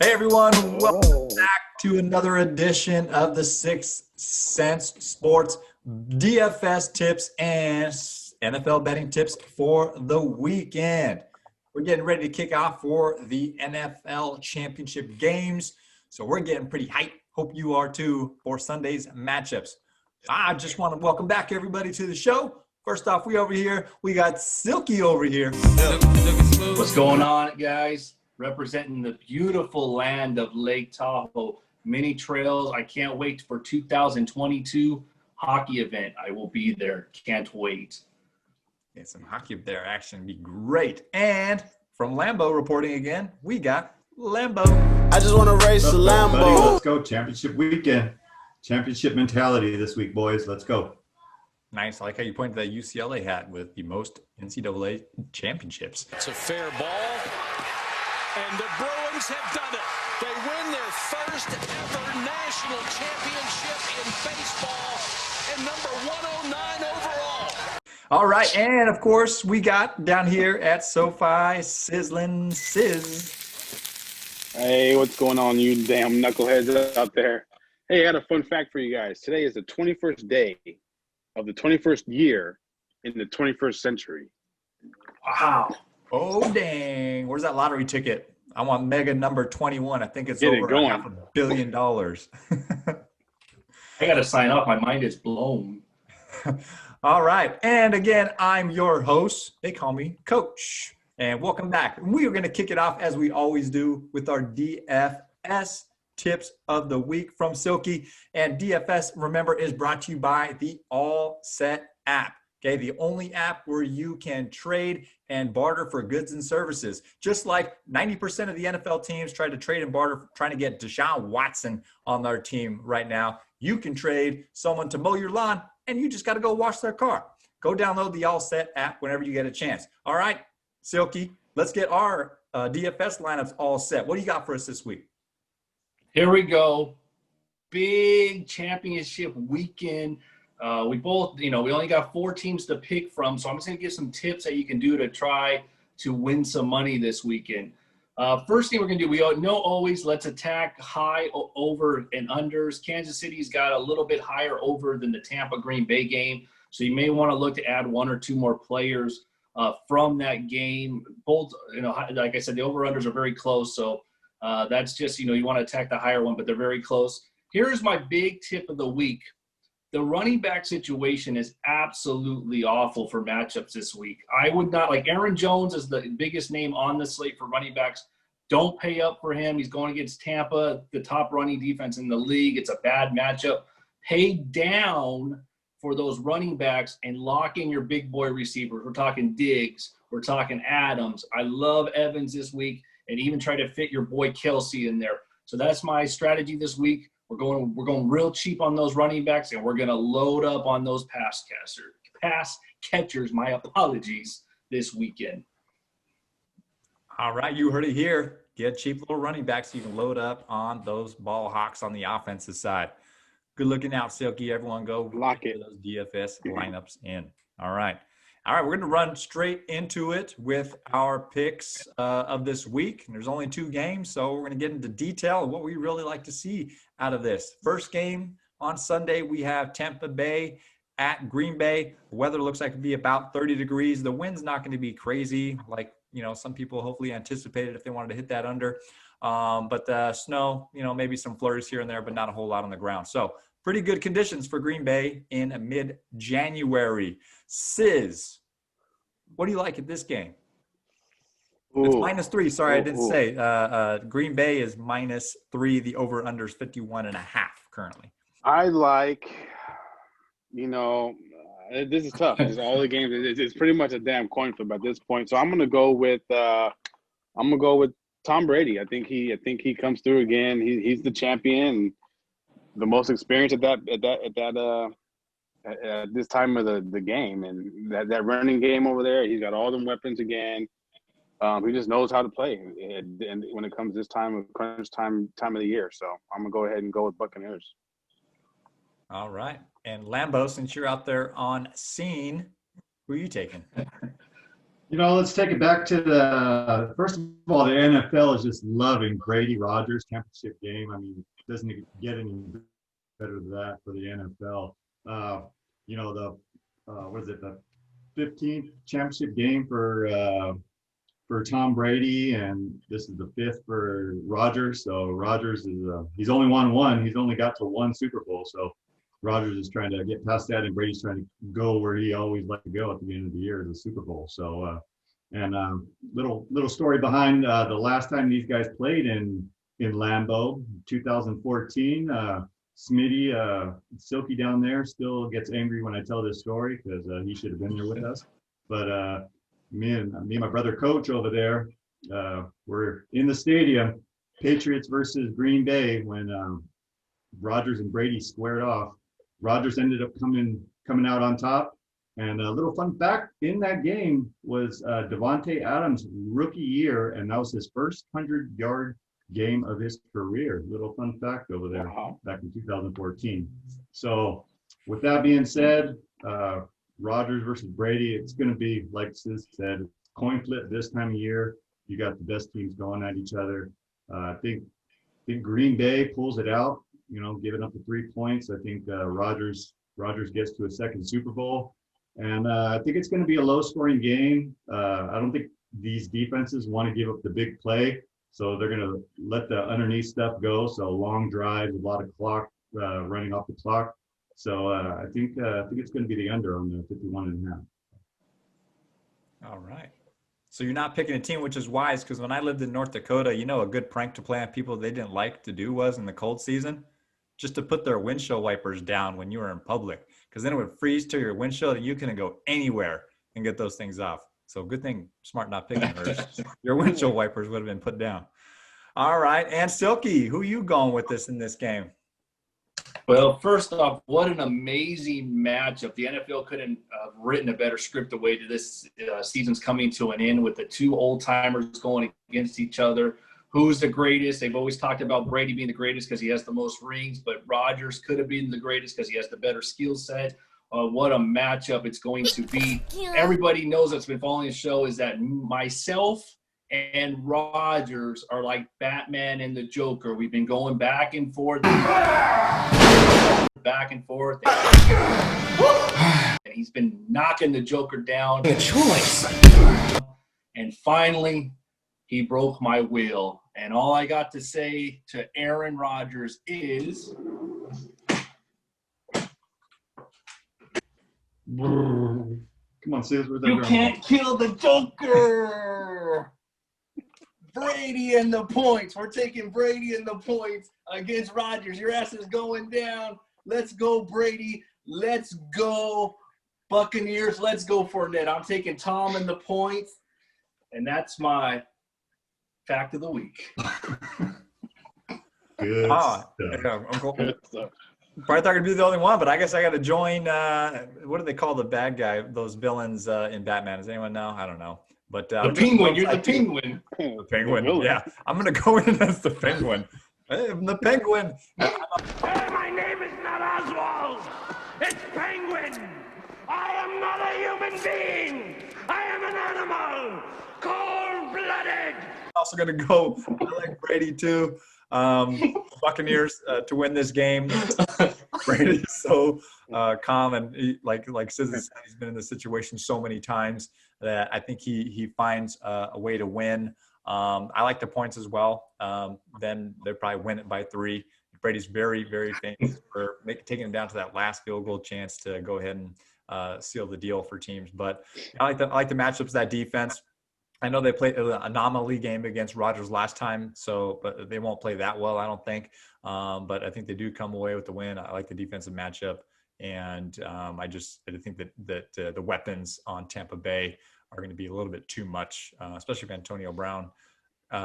Hey everyone, welcome back to another edition of the Sixth Sense Sports DFS tips and NFL betting tips for the weekend. We're getting ready to kick off for the NFL championship games, so we're getting pretty hyped. Hope you are too for Sunday's matchups. I just want to welcome back everybody to the show. First off, we got Silky over here. What's going on, guys? Representing the beautiful land of Lake Tahoe, mini trails. I can't wait for 2022 hockey event. I will be there. Can't wait. Yeah, some hockey up there action be great. And from Lambo reporting again, we got Lambo. I just want to race the Lambo. Buddy, let's go. Championship weekend. Championship mentality this week, boys. Let's go. Nice. I like how you pointed that UCLA hat with the most NCAA championships. It's a fair ball, and the Bruins have done it. They win their first ever national championship in baseball and number 109 overall. All right, and of course, we got down here at SoFi, Sizzlin' Sizz. Hey, what's going on, you damn knuckleheads out there? Hey, I got a fun fact for you guys. Today is the 21st day of the 21st year in the 21st century. Wow. Oh, dang. Where's that lottery ticket? I want mega number 21. I think it's Get it over going. $500 million. I got to sign off. My mind is blown. All right. And again, I'm your host. They call me Coach. And welcome back. We are going to kick it off as we always do with our DFS tips of the week from Silky. And DFS, remember, is brought to you by the All Set app. Okay, the only app where you can trade and barter for goods and services. Just like 90% of the NFL teams try to trade and barter, trying to get Deshaun Watson on their team right now. You can trade someone to mow your lawn, and you just got to go wash their car. Go download the All Set app whenever you get a chance. All right, Silky, let's get our DFS lineups all set. What do you got for us this week? Here we go. Big championship weekend. We only got 4 teams to pick from, so I'm just going to give some tips that you can do to try to win some money this weekend. First thing we're going to do, we know always let's attack high over and unders. Kansas City's got a little bit higher over than the Tampa Green Bay game, so you may want to look to add 1 or 2 more players from that game. Both, like I said, the over-unders are very close, so that's just, you want to attack the higher one, but they're very close. Here's my big tip of the week. The running back situation is absolutely awful for matchups this week. I would not, like Aaron Jones is the biggest name on the slate for running backs. Don't pay up for him. He's going against Tampa, the top running defense in the league. It's a bad matchup. Pay down for those running backs and lock in your big boy receivers. We're talking Diggs. We're talking Adams. I love Evans this week, and even try to fit your boy Kelsey in there. So that's my strategy this week. We're going real cheap on those running backs, and we're going to load up on those pass catchers, my apologies, this weekend. All right, you heard it here. Get cheap little running backs so you can load up on those ball hawks on the offensive side. Good looking out, Silky. Everyone go Lock it. those DFS lineups in. All right. We're going to run straight into it with our picks of this week. And there's only 2 games, so we're going to get into detail of what we really like to see out of this. First game on Sunday, we have Tampa Bay at Green Bay. The weather looks like it'll be about 30 degrees. The wind's not going to be crazy like, some people hopefully anticipated if they wanted to hit that under. But the snow, maybe some flurries here and there, but not a whole lot on the ground. So pretty good conditions for Green Bay in mid-January. Sizz, what do you like at this game? Ooh. It's -3. Sorry, I didn't say. Green Bay is -3. The over-under is 51.5 currently. I like, this is tough. It's all the games. It's pretty much a damn coin flip at this point. So I'm gonna go with Tom Brady. I think he comes through again. He's the champion, the most experienced at this time of the game, and that running game over there, he's got all them weapons again. He just knows how to play, and when it comes this time of crunch time of the year. So I'm gonna go ahead and go with Buccaneers. All right, and Lambo, since you're out there on scene, who are you taking? Let's take it back to the first of all, the NFL is just loving Brady Rogers championship game. I mean, it doesn't get any better than that for the NFL. The what is it, the 15th championship game for Tom Brady, and this is the 5th for Rogers. So Rogers is he's only won one. He's only got to one Super Bowl. So Rogers is trying to get past that, and Brady's trying to go where he always liked to go at the end of the year, the Super Bowl. So little story behind the last time these guys played in Lambeau, 2014. Smitty, Silky down there, still gets angry when I tell this story because he should have been there with us. But me and my brother Coach over there, were in the stadium, Patriots versus Green Bay, when Rodgers and Brady squared off. Rodgers ended up coming out on top. And a little fun fact in that game was Devontae Adams' rookie year, and that was his first 100-yard game of his career. Little fun fact over there. Wow. Back in 2014. So with that being said, Rodgers versus Brady, it's going to be, like Sis said, coin flip this time of year. You got the best teams going at each other. I think Green Bay pulls it out, giving up the 3 points. I think Rodgers gets to a second Super Bowl. And I think it's going to be a low-scoring game. I don't think these defenses want to give up the big play, so they're going to let the underneath stuff go. So long drives, a lot of clock running off the clock. So I think it's going to be the under on the 51.5. All right. So you're not picking a team, which is wise, because when I lived in North Dakota, a good prank to play on people they didn't like to do was in the cold season, just to put their windshield wipers down when you were in public, because then it would freeze to your windshield and you couldn't go anywhere and get those things off. So good thing Smart not picking hers. Your windshield wipers would have been put down. All right. And Silky, who you going with in this game? Well, first off, what an amazing matchup. The NFL couldn't have written a better script the way to this season's coming to an end with the two old-timers going against each other. Who's the greatest? They've always talked about Brady being the greatest because he has the most rings, but Rodgers could have been the greatest because he has the better skill set. What a matchup it's going to be. Everybody knows that's been following the show is that myself and Rodgers are like Batman and the Joker. We've been going back and forth. And he's been knocking the Joker down. A choice. And finally, he broke my will. And all I got to say to Aaron Rodgers is, Come on, Sis. you can't kill the Joker. Brady and the points. We're taking Brady and the points against Rodgers. Your ass is going down. Let's go, Brady. Let's go, Buccaneers. Let's go, Fournette. I'm taking Tom and the points. And that's my fact of the week. Good stuff. Yeah, probably thought I'd be the only one, but I guess I got to join. What do they call the bad guy? Those villains in Batman? Does anyone know? I don't know. But the Penguin. You're the Penguin. The Penguin. Yeah, I'm gonna go in as the Penguin. Hey, I'm the Penguin. Hey, my name is not Oswald. It's Penguin. I am not a human being. I am an animal. Cold-blooded. Also gonna go. I like Brady too. Buccaneers to win this game. Brady's so calm, and like Sis said, he's been in this situation so many times that I think he finds a way to win. I like the points as well. Then they'll probably win it by 3. Brady's very, very famous for taking him down to that last field goal chance to go ahead and seal the deal for teams. But I like the matchups, that defense. I know they played an anomaly game against Rodgers last time, but they won't play that well, I don't think. But I think they do come away with the win. I like the defensive matchup, and I think that the weapons on Tampa Bay are going to be a little bit too much, especially if Antonio Brown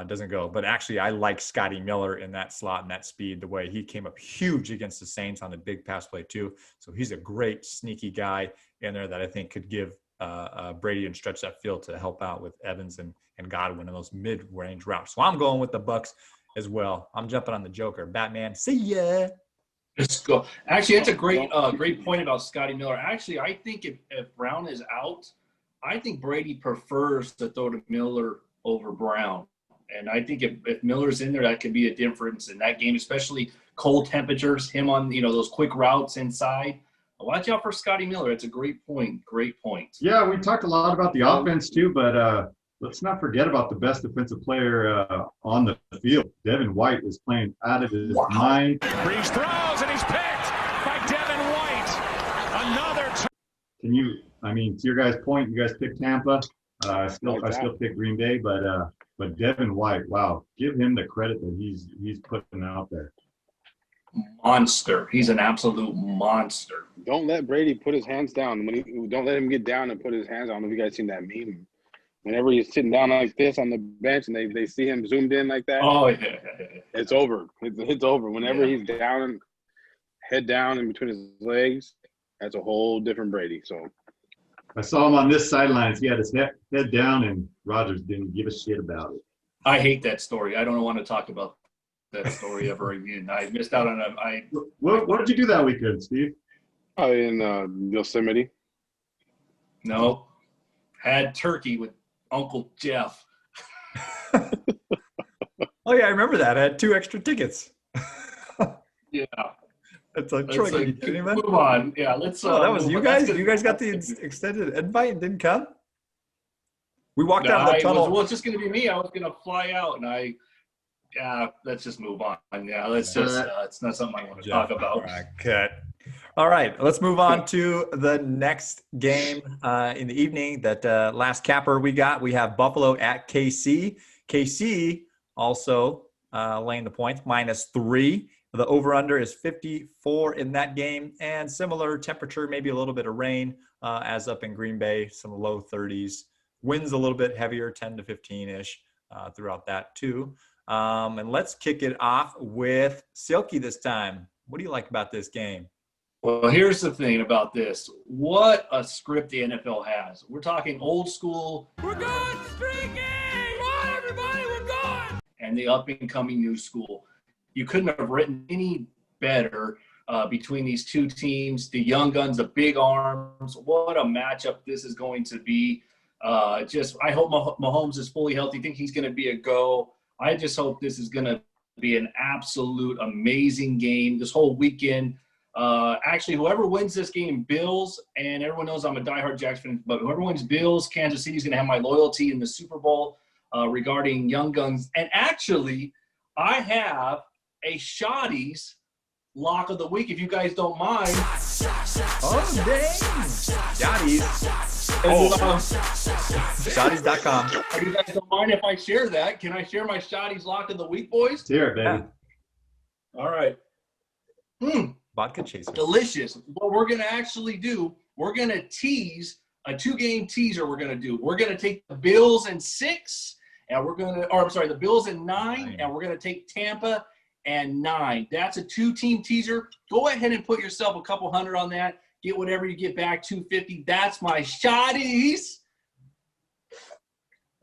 doesn't go. But actually, I like Scotty Miller in that slot and that speed, the way he came up huge against the Saints on the big pass play too. So he's a great sneaky guy in there that I think could give Brady and stretch that field to help out with Evans and Godwin in those mid-range routes. So I'm going with the Bucks as well. I'm jumping on the Joker. Batman, see ya. Let's go. Actually, that's a great point about Scotty Miller. Actually, I think if Brown is out, I think Brady prefers to throw to Miller over Brown. And I think if Miller's in there, that could be a difference in that game, especially cold temperatures, him on, those quick routes inside. Watch out for Scotty Miller. It's a great point. Great point. Yeah, we talked a lot about the offense too, but let's not forget about the best defensive player on the field. Devin White is playing out of his mind. Reeves throws, and he's picked by Devin White. Another. To your guys' point, you guys picked Tampa. I still pick Green Bay, but Devin White, wow, give him the credit that he's putting out there. Monster. He's an absolute monster. Don't let Brady put his hands down. Don't let him get down and put his hands on. I don't know if you guys seen that meme. Whenever he's sitting down like this on the bench and they see him zoomed in like that, it's over. It's over. Whenever he's down, head down in between his legs, that's a whole different Brady. So I saw him on this sidelines. He had his head down, and Rodgers didn't give a shit about it. I hate that story. I don't want to talk about that story ever again. I missed out on it. What did you do that weekend, Steve? Oh, in Yosemite. No, had turkey with Uncle Jeff. Oh yeah, I remember that. I had 2 extra tickets. Yeah, It's like Troy. Can you kidding me? Move on. Yeah, let's. That was you guys. You guys got the extended invite and didn't come. We walked out of the tunnel. It's just going to be me. I was going to fly out, and let's just move on. Yeah, let's just. It's not something I want to talk about. Okay. All right, let's move on to the next game in the evening. That last capper we got. We have Buffalo at KC. KC also laying the points, -3. The over-under is 54 in that game, and similar temperature, maybe a little bit of rain as up in Green Bay, some low 30s. Winds a little bit heavier, 10 to 15-ish throughout that too. And let's kick it off with Silky this time. What do you like about this game? Well, here's the thing about this. What a script the NFL has. We're talking old school. We're going streaking! Come on, everybody, we're going! And the up-and-coming new school. You couldn't have written any better between these two teams. The young guns, the big arms. What a matchup this is going to be. I hope Mahomes is fully healthy. I think he's going to be a go. I just hope this is going to be an absolute amazing game this whole weekend. Actually, whoever wins this game, Bills, and everyone knows I'm a diehard Jags fan, but whoever wins Bills, Kansas City is going to have my loyalty in the Super Bowl regarding young guns. And actually, I have a Shotties lock of the week, if you guys don't mind. Oh, dang. Shotties. Shotties.com. If you guys don't mind if I share that, can I share my Shotties lock of the week, boys? Hear it, baby. All right. Vodka chaser. Delicious. What we're going to actually do, we're going to tease a 2-game teaser we're going to do. We're going to take the Bills in 6, and the Bills in 9, and we're going to take Tampa and 9. That's a 2-team teaser. Go ahead and put yourself a couple hundred on that. Get whatever you get back, $250. That's my Shotties.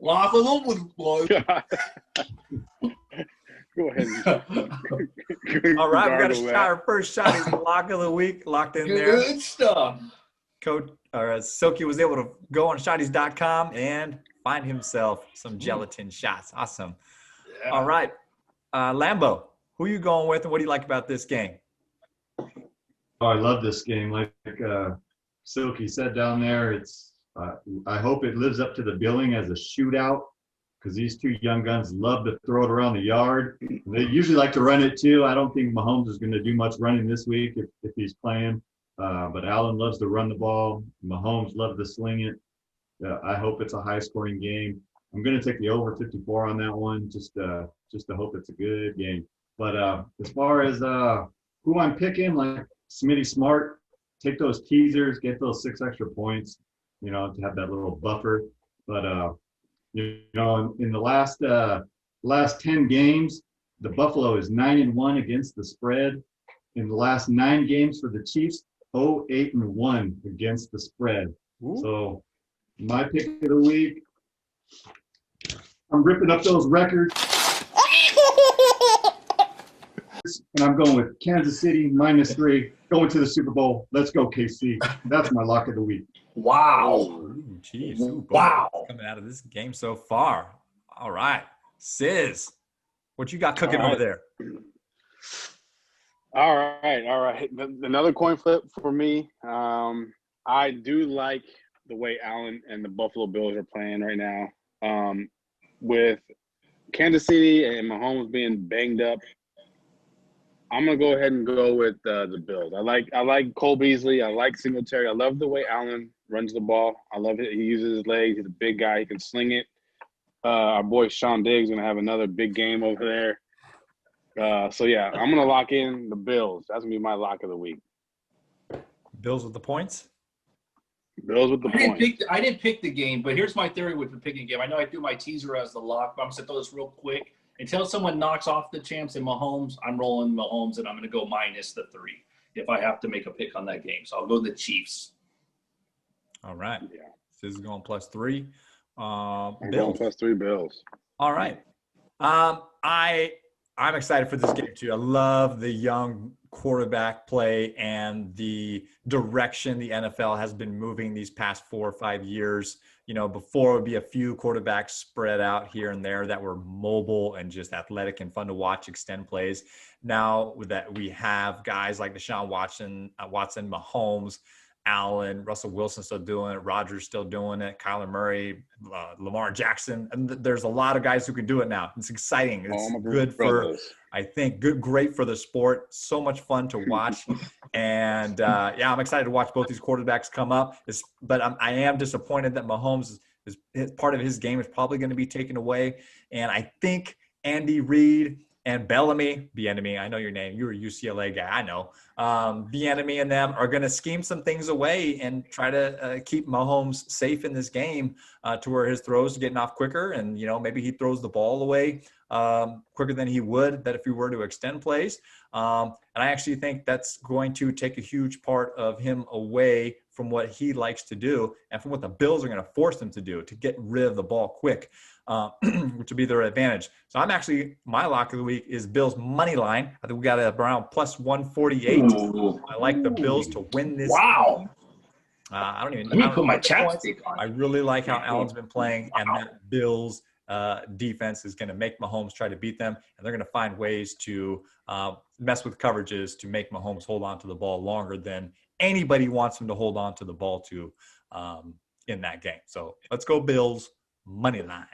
Lock of the week, boys. Go ahead. All right, we got our first Shotties lock of the week locked in there. Good stuff. Coach Silky was able to go on Shotties.com and find himself some gelatin shots. Awesome. Yeah. All right, Lambo, who are you going with, and what do you like about this game? Oh, I love this game. Like Silky said down there, it's. I hope it lives up to the billing as a shootout, because these two young guns love to throw it around the yard. They usually like to run it too. I don't think Mahomes is going to do much running this week if he's playing. But Allen loves to run the ball. Mahomes loves to sling it. I hope it's a high-scoring game. I'm going to take the over 54 on that one, just to hope it's a good game. But as far as who I'm picking, like Smitty Smart, take those teasers, get those 6 extra points, to have that little buffer. But in the last 10 games, the Buffalo is 9-1 against the spread. In the last 9 games for the Chiefs, 0-8-1 against the spread. Ooh. So my pick of the week, I'm ripping up those records. And I'm going with Kansas City -3, going to the Super Bowl. Let's go, KC. That's my lock of the week. Wow. Chiefs. Ooh, both Wow. coming out of this game so far. All right. Sis, what you got cooking All over right. there? All right. Another coin flip for me. I do like the way Allen and the Buffalo Bills are playing right now. With Kansas City and Mahomes being banged up, I'm gonna go ahead and go with the Bills. I like Cole Beasley. I like Singletary. I love the way Allen runs the ball. I love it. He uses his legs. He's a big guy. He can sling it. Our boy Sean Diggs gonna have another big game over there. So yeah, I'm gonna lock in the Bills. That's gonna be my lock of the week. Bills with the points? Bills with the point. I didn't pick the game, but here's my theory with the picking game. I know I threw my teaser as the lock, but I'm going to throw this real quick. Until someone knocks off the champs and Mahomes, I'm rolling Mahomes, and I'm going to go minus the 3 if I have to make a pick on that game. So I'll go the Chiefs. All right. Yeah. This is going +3. I'm going Bills. +3 Bills. All right. I'm excited for this game too. I love the young quarterback play and the direction the NFL has been moving these past 4 or 5 years. You know, before it would be a few quarterbacks spread out here and there that were mobile and just athletic and fun to watch, extend plays. Now that we have guys like Deshaun Watson, Mahomes, Allen, Russell Wilson still doing it, Rodgers still doing it, Kyler Murray, Lamar Jackson, and there's a lot of guys who can do it now. It's exciting. It's good for, I think, great for the sport. So much fun to watch, and I'm excited to watch both these quarterbacks come up. But I am disappointed that Mahomes is part of his game is probably going to be taken away, and I think Andy Reid and Bellamy, Bieniemy, I know your name. You're a UCLA guy. I know. Bieniemy and them are going to scheme some things away and try to keep Mahomes safe in this game to where his throws are getting off quicker. And, you know, maybe he throws the ball away quicker than he would that if he were to extend plays. And I actually think that's going to take a huge part of him away from what he likes to do and from what the Bills are going to force him to do to get rid of the ball quick. Which would be their advantage. So my lock of the week is Bills money line. I think we got it around +148. Ooh. I like the Bills to win this. Wow. I don't even Let me put my chapstick on. I really like how Allen's been playing, and that Bills defense is going to make Mahomes try to beat them, and they're going to find ways to mess with coverages to make Mahomes hold on to the ball longer than anybody wants him to hold on to the ball to in that game. So let's go Bills money line.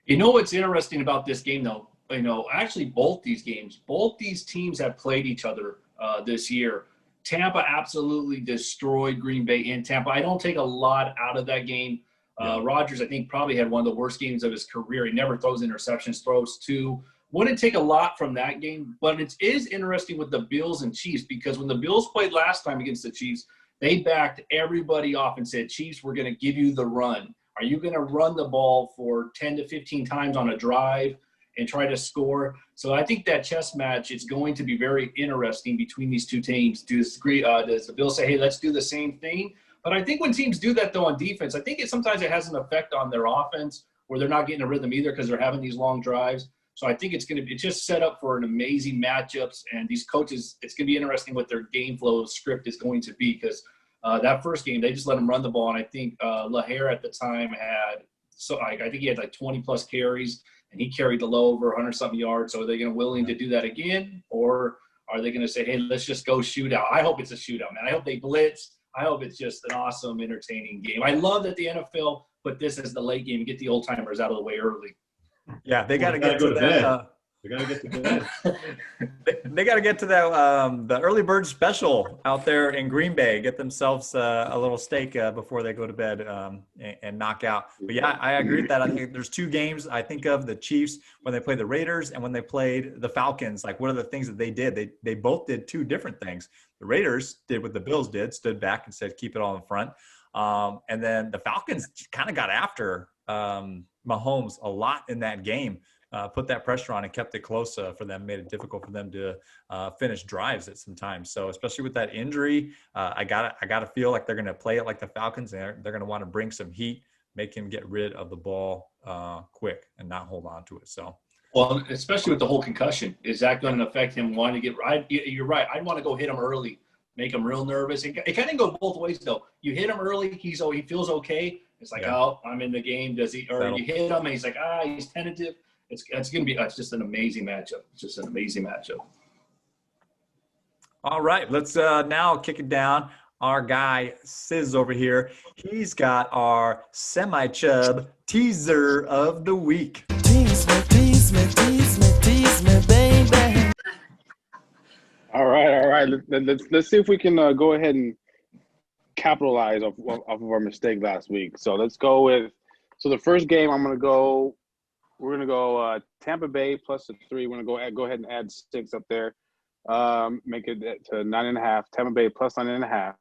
You know what's interesting about this game, though? You know, actually, both these teams have played each other this year. Tampa absolutely destroyed Green Bay in Tampa. I don't take a lot out of that game. Rodgers, I think, probably had one of the worst games of his career. He never throws interceptions, throws 2. Wouldn't take a lot from that game, but it is interesting with the Bills and Chiefs because when the Bills played last time against the Chiefs, they backed everybody off and said, Chiefs, we're going to give you the run. Are you going to run the ball for 10 to 15 times on a drive and try to score? So I think that chess match is going to be very interesting between these two teams. Does the Bills say, hey, let's do the same thing? But I think when teams do that, though, on defense, I think sometimes it has an effect on their offense where they're not getting a rhythm either because they're having these long drives. So I think it's just set up for an amazing matchups. And these coaches, it's going to be interesting what their game flow script is going to be because that first game, they just let him run the ball. And I think LaHare at the time had I think he had like 20-plus carries, and he carried the low over 100-something yards. So are they going to willing to do that again? Or are they going to say, hey, let's just go shootout? I hope it's a shootout, man. I hope they blitz. I hope it's just an awesome, entertaining game. I love that the NFL put this as the late game and get the old-timers out of the way early. Yeah, they got to get to that. They got to get to bed. They got to get to that the early bird special out there in Green Bay. Get themselves a little steak before they go to bed and knock out. But yeah, I agree with that. I think there's 2 games I think of: the Chiefs when they played the Raiders and when they played the Falcons. Like, what are the things that they did? They both did 2 different things. The Raiders did what the Bills did: stood back and said, "Keep it all in front." And then the Falcons kind of got after Mahomes a lot in that game. Put that pressure on and kept it close for them, made it difficult for them to finish drives at some time. So especially with that injury, I gotta feel like they're going to play it like the Falcons. They're going to want to bring some heat, make him get rid of the ball quick and not hold on to it. So, well, especially with the whole concussion, is that going to affect him wanting to get right? You're right. I'd want to go hit him early make him real nervous. It kind of go both ways though. You hit him early, he feels okay. It's like, oh, I'm in the game. Does he? Or you hit him and he's like, he's tentative. It's just an amazing matchup. It's just an amazing matchup. All right, let's now kick it down. Our guy Sizz over here, he's got our semi-chub teaser of the week. Tease me, tease me, tease me, tease me, baby. All right. Let's see if we can go ahead and capitalize off of our mistake last week. So let's go with. So the first game, we're gonna go Tampa Bay plus a 3. We're gonna go ahead and add 6 up there. Make it to 9.5. Tampa Bay plus 9.5.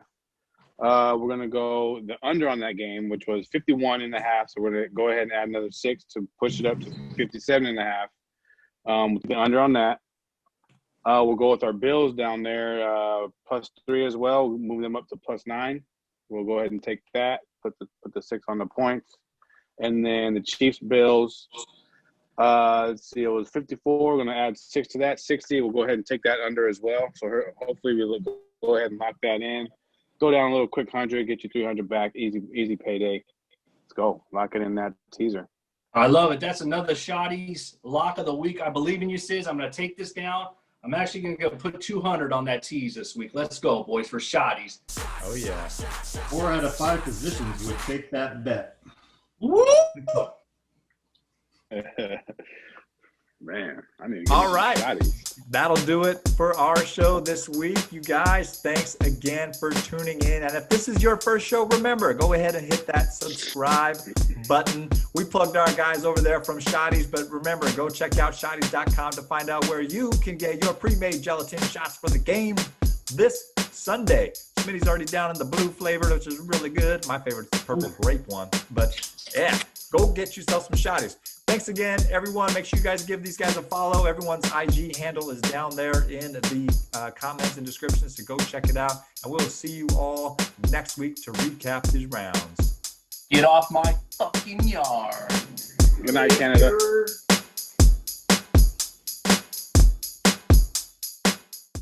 We're going to go the under on that game, which was 51.5. So we're going to go ahead and add another 6 to push it up to 57.5. With the under on that. We'll go with our Bills down there, plus 3 as well. We'll move them up to plus 9. We'll go ahead and take that, put the 6 on the points. And then the Chiefs Bills, let's see, it was 54. We're going to add 6 to that, 60. We'll go ahead and take that under as well. So hopefully we'll go ahead and lock that in. Go down a little quick 100, get you 300 back. Easy payday. Let's go. Lock it in that teaser. I love it. That's another Shotty's lock of the week. I believe in you, Sis. I'm going to take this down. I'm actually going to go put 200 on that tease this week. Let's go, boys, for Shotty's. Oh, yeah. 4 out of 5 positions would take that bet. Woo! Man, I need to get All right. Shotties. That'll do it for our show this week. You guys, thanks again for tuning in. And if this is your first show, remember, go ahead and hit that subscribe button. We plugged our guys over there from Shotties, but remember, go check out shotties.com to find out where you can get your pre-made gelatin shots for the game this Sunday. Smitty's already down in the blue flavor, which is really good. My favorite is the purple grape one. But yeah, go get yourself some Shotties. Thanks again, everyone. Make sure you guys give these guys a follow. Everyone's IG handle is down there in the comments and descriptions, so go check it out. And we'll see you all next week to recap these rounds. Get off my fucking yard. Good night, Canada.